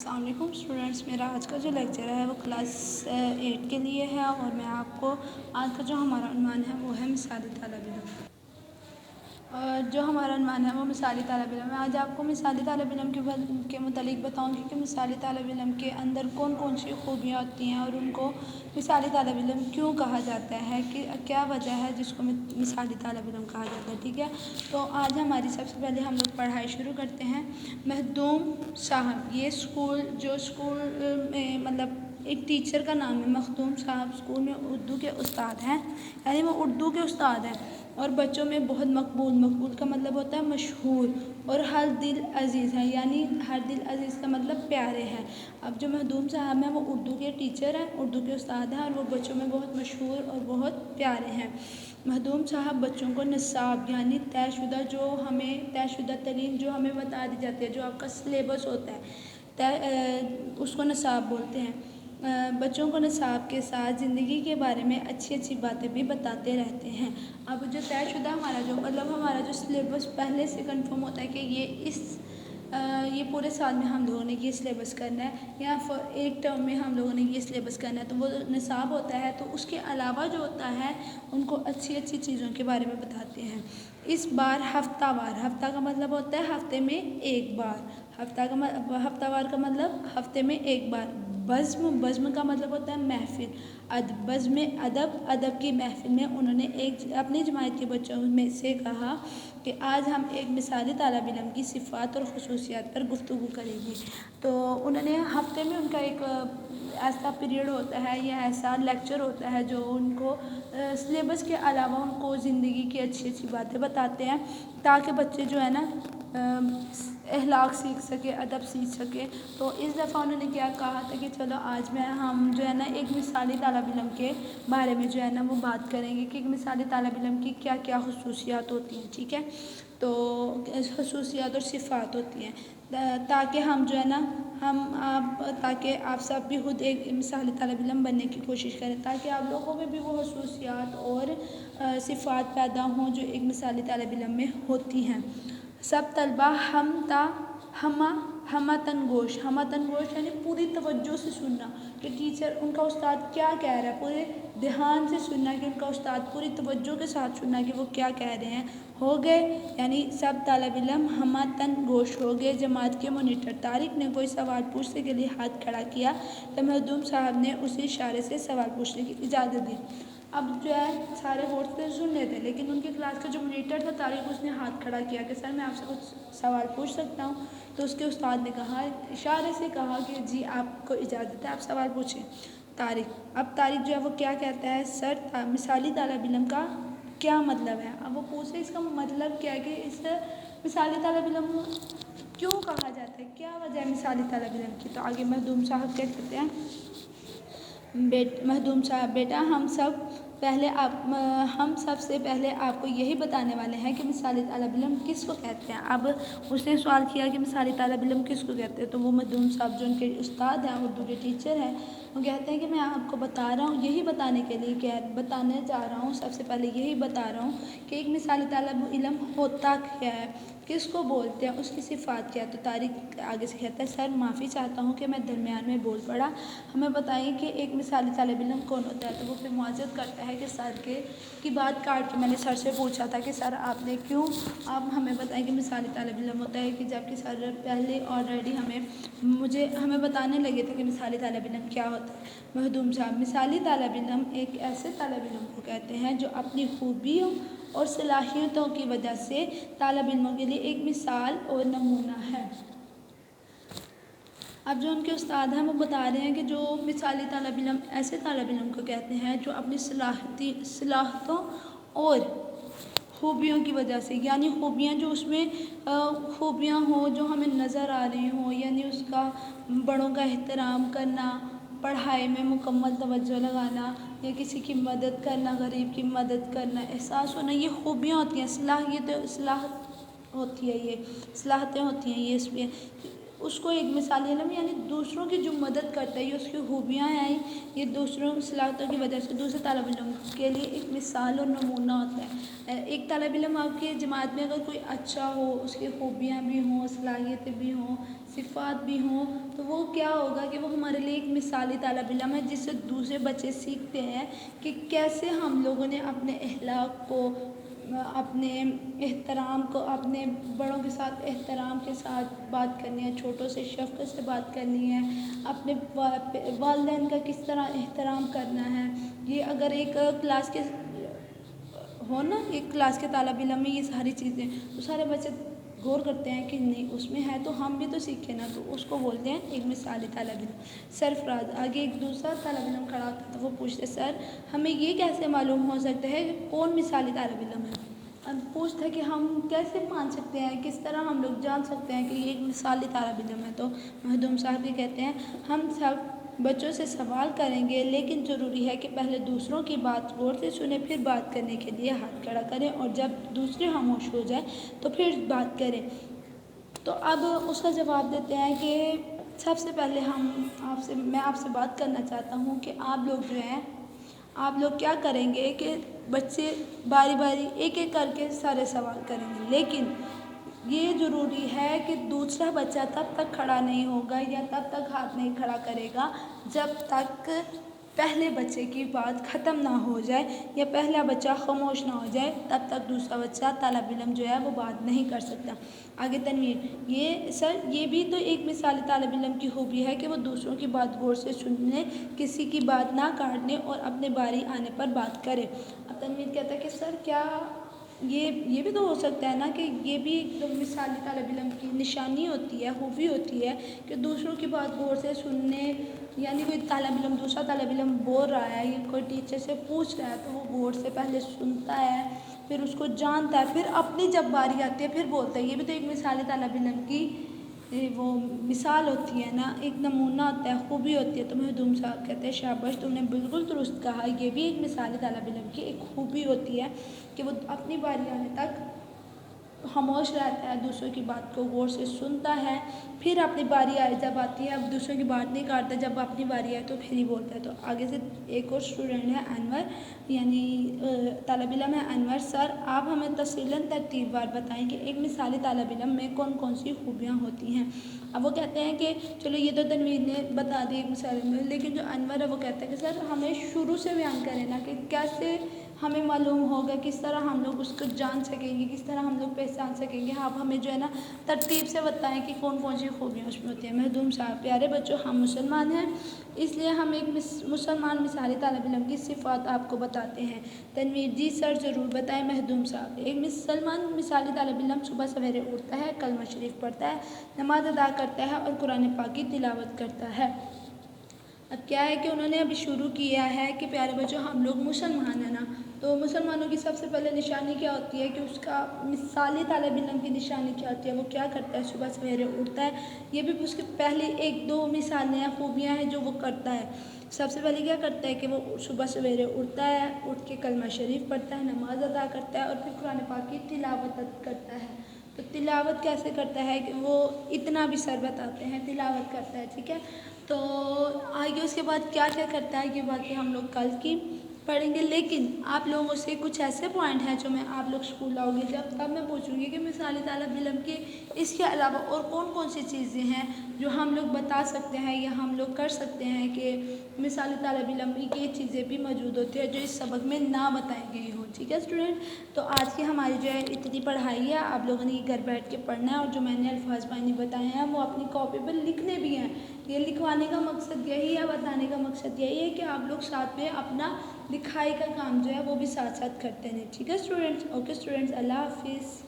السلام علیکم اسٹوڈنٹس، میرا آج کا جو لیکچر ہے وہ کلاس 8 کے لیے ہے اور میں آپ کو آج کا جو ہمارا عنوان ہے وہ ہے مثالی طالب علم۔ جو ہمارا عنوان ہے وہ مثالی طالب علم ہے۔ آج آپ کو مثالی طالب علم کے متعلق بتاؤں گی کہ مثالی طالب علم کے اندر کون کون سی خوبیاں ہوتی ہیں اور ان کو مثالی طالب علم کیوں کہا جاتا ہے، کہ کیا وجہ ہے جس کو مثالی طالب علم کہا جاتا ہے۔ ٹھیک ہے، تو آج ہماری سب سے پہلے ہم لوگ پڑھائی شروع کرتے ہیں۔ مخدوم صاحب، یہ اسکول میں مطلب ایک ٹیچر کا نام ہے مخدوم صاحب، اسکول میں اردو کے استاد ہیں، یعنی وہ اردو کے استاد ہیں اور بچوں میں بہت مقبول کا مطلب ہوتا ہے مشہور، اور ہر دل عزیز ہے، یعنی ہر دل عزیز کا مطلب پیارے ہیں۔ اب جو مخدوم صاحب ہیں وہ اردو کے ٹیچر ہیں، اردو کے استاد ہیں اور وہ بچوں میں بہت مشہور اور بہت پیارے ہیں۔ مخدوم صاحب بچوں کو نصاب یعنی طے شدہ تعلیم جو ہمیں بتا دی جاتی ہے، جو آپ کا سلیبس ہوتا ہے اس کو نصاب بولتے ہیں۔ بچوں کو نصاب کے ساتھ زندگی کے بارے میں اچھی باتیں بھی بتاتے رہتے ہیں۔ اب جو طے شدہ ہمارا جو سلیبس پہلے سے کنفرم ہوتا ہے کہ یہ پورے سال میں ہم لوگوں نے یہ سلیبس کرنا ہے یا ایک ٹرم میں ہم لوگوں نے یہ سلیبس کرنا ہے، تو وہ نصاب ہوتا ہے۔ تو اس کے علاوہ جو ہوتا ہے ان کو اچھی چیزوں کے بارے میں بتاتے ہیں۔ اس بار ہفتہ کا مطلب ہوتا ہے ہفتے میں ایک بار، ہفتہ وار کا مطلب ہفتے میں ایک بار۔ بزم کا مطلب ہوتا ہے محفل، ادب کی محفل میں انہوں نے اپنی جماعت کے بچوں میں سے کہا کہ آج ہم ایک مثالی طالب علم کی صفات اور خصوصیات پر گفتگو کریں گے۔ تو انہوں نے ہفتے میں ان کا ایک ایسا پیریڈ ہوتا ہے یا ایسا لیکچر ہوتا ہے جو ان کو سلیبس کے علاوہ ان کو زندگی کی اچھی باتیں بتاتے ہیں، تاکہ بچے جو ہے نا اخلاق سیکھ سکے، ادب سیکھ سکے۔ تو اس دفعہ انہوں نے کیا کہا تھا کہ چلو آج ہم جو ہے نا ایک مثالی طالب علم کے بارے میں جو ہے نا وہ بات کریں گے کہ ایک مثالی طالب علم کی کیا خصوصیات ہوتی ہیں۔ ٹھیک ہے، تو خصوصیات اور صفات ہوتی ہیں، تاکہ ہم جو ہے نا تاکہ آپ سب بھی خود ایک مثالی طالب علم بننے کی کوشش کریں، تاکہ آپ لوگوں میں بھی وہ خصوصیات اور صفات پیدا ہوں جو ایک مثالی طالب علم میں ہوتی ہیں۔ سب طلبہ ہمہ تنگوش یعنی پوری توجہ سے سننا کہ ٹیچر ان کا استاد کیا کہہ رہا ہے، پورے دھیان سے سننا کہ ان کا استاد پوری توجہ کے ساتھ سننا کہ وہ کیا کہہ رہے ہیں۔ ہو گئے، یعنی سب طالب علم ہمہ تنگوش ہو گئے۔ جماعت کے مانیٹر طارق نے کوئی سوال پوچھنے کے لیے ہاتھ کھڑا کیا تو مخدوم صاحب نے اسے اشارے سے سوال پوچھنے کی اجازت دی۔ اب جو ہے سارے غور سے سن رہے تھے، لیکن ان کی کلاس کا جو مانیٹر تھا طارق، اس نے ہاتھ کھڑا کیا کہ سر میں آپ سے کچھ سوال پوچھ سکتا ہوں؟ تو اس کے استاد نے اشارے سے کہا کہ جی آپ کو اجازت ہے، آپ سوال پوچھیں۔ اب طارق جو ہے وہ کیا کہتا ہے، سر مثالی طالب علم کا کیا مطلب ہے؟ اب وہ پوچھے اس کا مطلب کیا ہے، کہ اس مثالی طالب علم کیوں کہا جاتا ہے، کیا وجہ ہے مثالی طالب علم کی؟ تو آگے مخدوم صاحب کیا کہتے ہیں، مخدوم صاحب بیٹا ہم سب سے پہلے آپ کو یہی بتانے والے ہیں کہ مثالی طالب علم کس کو کہتے ہیں۔ اب اس نے سوال کیا کہ مثالی طالب علم کس کو کہتے ہیں، تو وہ مخدوم صاحب جو ان کے استاد ہیں، اردو کے ٹیچر ہیں، وہ کہتے ہیں کہ میں آپ کو بتا رہا ہوں، یہی بتانے کے لیے بتانے جا رہا ہوں، سب سے پہلے یہی بتا رہا ہوں کہ ایک مثالی طالب علم ہوتا کیا ہے، کس کو بولتے ہیں، اس کی صفات کیا ہے۔ تو طارق آگے سے کہتا ہے، سر معافی چاہتا ہوں کہ میں درمیان میں بول پڑا، ہمیں بتائیں کہ ایک مثالی طالب علم کون ہوتا ہے۔ تو وہ پھر معذرت کرتا ہے کہ سر کی بات کاٹ کے میں نے سر سے پوچھا تھا کہ سر آپ ہمیں بتائیں کہ مثالی طالب علم ہوتا ہے، کہ جبکہ سر پہلے آلریڈی ہمیں بتانے لگے تھے کہ مثالی طالب علم کیا ہوتا ہے۔ مخدوم صاحب مثالی طالب علم ایک ایسے طالب علم کو کہتے ہیں جو اپنی خوبیوں اور صلاحیتوں کی وجہ سے طالب علموں کے لیے ایک مثال اور نمونہ ہے۔ اب جو ان کے استاد ہیں وہ بتا رہے ہیں کہ جو مثالی طالب علم ایسے طالب علم کو کہتے ہیں جو اپنی صلاحیتوں اور خوبیوں کی وجہ سے، یعنی خوبیاں جو اس میں خوبیاں ہوں جو ہمیں نظر آ رہی ہوں، یعنی اس کا بڑوں کا احترام کرنا، پڑھائی میں مکمل توجہ لگانا، یا کسی کی مدد کرنا، غریب کی مدد کرنا، احساس ہونا، یہ خوبیاں ہوتی ہیں، صلاحیتیں ہوتی ہیں یہ اس میں اس کو ایک مثالی علم یعنی دوسروں کی جو مدد کرتا ہے، یہ اس کی خوبیاں ہیں، یہ دوسروں صلاحیتوں کی وجہ سے دوسرے طالب علم کے لیے ایک مثال اور نمونہ ہوتا ہے۔ ایک طالب علم آپ کی جماعت میں اگر کوئی اچھا ہو، اس کی خوبیاں بھی ہوں، صلاحیتیں بھی ہوں، صفات بھی ہوں، تو وہ کیا ہوگا کہ وہ ہمارے لیے ایک مثالی طالب علم ہے، جس سے دوسرے بچے سیکھتے ہیں کہ کیسے ہم لوگوں نے اپنے اخلاق کو، اپنے احترام کو، اپنے بڑوں کے ساتھ احترام کے ساتھ بات کرنی ہے، چھوٹوں سے شفقت سے بات کرنی ہے، اپنے والدین کا کس طرح احترام کرنا ہے۔ یہ اگر ایک کلاس کے ہو نا، ایک کلاس کے طالب علم میں یہ ساری چیزیں، تو سارے بچے غور کرتے ہیں کہ نہیں اس میں ہے تو ہم بھی تو سیکھیں نا، تو اس کو بولتے ہیں ایک مثالی طالب علم۔ سرفراز، آگے ایک دوسرا طالب علم کھڑا ہوتا ہے تو وہ پوچھتے سر ہمیں یہ کیسے معلوم ہو سکتا ہے کہ کون مثالی طالب علم ہے؟ اب پوچھتا ہے کہ ہم کیسے مان سکتے ہیں، کس طرح ہم لوگ جان سکتے ہیں کہ یہ ایک مثالی طالب علم ہے؟ تو مخدوم صاحب یہ کہتے ہیں ہم سب بچوں سے سوال کریں گے، لیکن ضروری ہے کہ پہلے دوسروں کی بات غور سے سنیں، پھر بات کرنے کے لیے ہاتھ کھڑا کریں، اور جب دوسرے خاموش ہو جائیں تو پھر بات کریں۔ تو اب اس کا جواب دیتے ہیں کہ سب سے پہلے میں آپ سے بات کرنا چاہتا ہوں کہ آپ لوگ جو ہیں، آپ لوگ کیا کریں گے کہ بچے باری باری ایک ایک کر کے سارے سوال کریں گے، لیکن یہ ضروری ہے کہ دوسرا بچہ تب تک کھڑا نہیں ہوگا یا تب تک ہاتھ نہیں کھڑا کرے گا جب تک پہلے بچے کی بات ختم نہ ہو جائے یا پہلا بچہ خاموش نہ ہو جائے، تب تک دوسرا بچہ طالب علم جو ہے وہ بات نہیں کر سکتا۔ آگے تنویر، یہ بھی تو ایک مثالی طالب علم کی خوبی ہے کہ وہ دوسروں کی بات غور سے سننے، کسی کی بات نہ کاٹنے اور اپنے باری آنے پر بات کرے۔ اب تنویر کہتا ہے کہ سر کیا یہ بھی تو ہو سکتا ہے نا کہ یہ بھی ایک مثالی طالب علم کی نشانی ہوتی ہے، خوبی ہوتی ہے کہ دوسروں کی بات غور سے سننے، یعنی کوئی طالب علم دوسرا طالب علم بول رہا ہے یا کوئی ٹیچر سے پوچھ رہا ہے تو وہ غور سے پہلے سنتا ہے، پھر اس کو جانتا ہے، پھر اپنی جب باری آتی ہے پھر بولتا ہے۔ یہ بھی تو ایک مثالی طالب علم کی وہ مثال ہوتی ہے نا، ایک نمونہ ہوتا ہے، خوبی ہوتی ہے۔ تو مخدوم صاحب کہتے ہیں شاباش تم نے بالکل درست کہا، یہ بھی ایک مثالی طالب علم کی ایک خوبی ہوتی ہے کہ وہ اپنی باری آنے تک خاموش رہتا ہے، دوسروں کی بات کو غور سے سنتا ہے، پھر اپنی باری آئے جب آتی ہے اب دوسروں کی بات نہیں کاٹتا، جب اپنی باری آئے تو پھر ہی بولتا ہے۔ تو آگے سے ایک اور اسٹوڈنٹ ہے انور، یعنی طالب علم ہے انور، سر آپ ہمیں تفصیلاً ترتیب وار بتائیں کہ ایک مثالی طالب علم میں کون کون سی خوبیاں ہوتی ہیں۔ اب وہ کہتے ہیں کہ چلو یہ تو تنویر نے بتا دی ایک مثالی میں، لیکن جو انور ہے وہ کہتا ہے کہ سر ہمیں شروع سے بیان کریں نا کہ کیسے ہمیں معلوم ہوگا، کس طرح ہم لوگ اس کو جان سکیں گے، کس طرح ہم لوگ پہچان سکیں گے، آپ ہمیں جو ہے نا ترتیب سے بتائیں کہ کون کون سی خوبیاں اس میں ہوتی ہیں۔ مخدوم صاحب، پیارے بچوں ہم مسلمان ہیں، اس لیے ہم ایک مسلمان مثالی طالب علم کی صفات آپ کو بتاتے ہیں۔ تنویر، جی سر ضرور بتائیں۔ مخدوم صاحب، ایک مسلمان مثالی طالب علم صبح سویرے اٹھتا ہے، کلمہ شریف پڑھتا ہے، نماز ادا کرتا ہے اور قرآن پاک کی تلاوت کرتا ہے۔ اب کیا ہے کہ انہوں نے ابھی شروع کیا ہے کہ پیارے بچوں ہم لوگ مسلمان ہیں نا، تو مسلمانوں کی سب سے پہلے نشانی کیا ہوتی ہے کہ اس کا مثالی طالب علم کی نشانی کیا ہوتی ہے، وہ کیا کرتا ہے، صبح سویرے اٹھتا ہے۔ یہ بھی اس کی پہلی ایک دو مثالیں ہیں، خوبیاں ہیں جو وہ کرتا ہے۔ سب سے پہلے کیا کرتا ہے کہ وہ صبح سویرے اٹھتا ہے، اٹھ کے کلمہ شریف پڑھتا ہے، نماز ادا کرتا ہے اور پھر قرآن پاک کی تلاوت کرتا ہے۔ تو تلاوت کیسے کرتا ہے کہ وہ اتنا بھی سر بتاتے ہیں، تلاوت کرتا ہے، ٹھیک ہے۔ تو آگے اس کے بعد کیا کیا کرتا ہے یہ باتیں ہم لوگ کل کی پڑھیں گے، لیکن آپ لوگوں سے کچھ ایسے پوائنٹ ہیں جو میں آپ لوگ اسکول آؤ گے جب تب میں پوچھوں گی کہ مثالی طالب علم کے اس کے علاوہ اور کون کون سی چیزیں ہیں جو ہم لوگ بتا سکتے ہیں یا ہم لوگ کر سکتے ہیں کہ مثالی طالب علم کی یہ چیزیں بھی موجود ہوتی ہیں جو اس سبق میں نہ بتائی گئی ہوں، ٹھیک ہے اسٹوڈنٹ۔ تو آج کی ہماری جو ہے اتنی پڑھائی ہے، آپ لوگوں نے گھر بیٹھ کے پڑھنا ہے، اور جو میں نے الفاظ معنی بتائے ہیں وہ اپنی کاپی پر لکھنے بھی ہیں۔ یہ لکھوانے کا مقصد یہی ہے، بتانے کا مقصد یہی ہے کہ آپ لوگ ساتھ میں اپنا لکھائی کا کام جو ہے وہ بھی ساتھ ساتھ کرتے ہیں، ٹھیک ہے اسٹوڈنٹس۔ اوکے اسٹوڈنٹس، اللہ حافظ۔